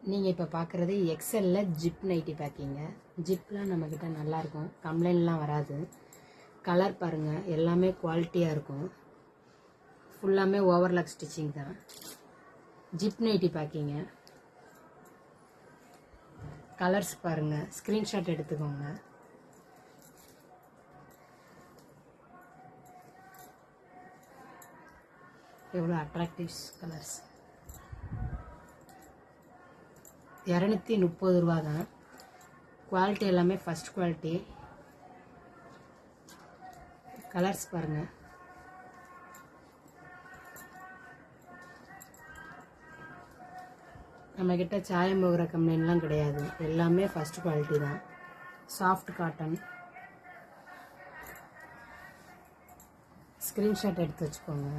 நீங்கள் இப்போ பார்க்குறது எக்ஸலில் ஜிப் நைட்டி பேக்கிங்க. ஜிப்லாம் நம்மக்கிட்ட நல்லாயிருக்கும், கம்ப்ளைண்ட்லாம் வராது. கலர் பாருங்கள், எல்லாமே குவாலிட்டியாக இருக்கும். ஃபுல்லாமே ஓவர்லாக் ஸ்டிச்சிங் தான். ஜிப் நைட்டி பேக்கிங்க. கலர்ஸ் பாருங்கள், ஸ்க்ரீன்ஷாட் எடுத்துக்கோங்க. எவ்வளோ அட்ராக்டிவ் கலர்ஸ். 230 ரூபா தான். குவாலிட்டி எல்லாமே ஃபஸ்ட் குவாலிட்டி. கலர்ஸ் பாருங்கள். நம்மக்கிட்ட சாயம் போகிற கம்ப்ளைண்ட்லாம் கிடையாது, எல்லாமே ஃபஸ்ட் குவாலிட்டி தான். Soft cotton. ஸ்க்ரீன்ஷாட் எடுத்து வச்சுக்கோங்க.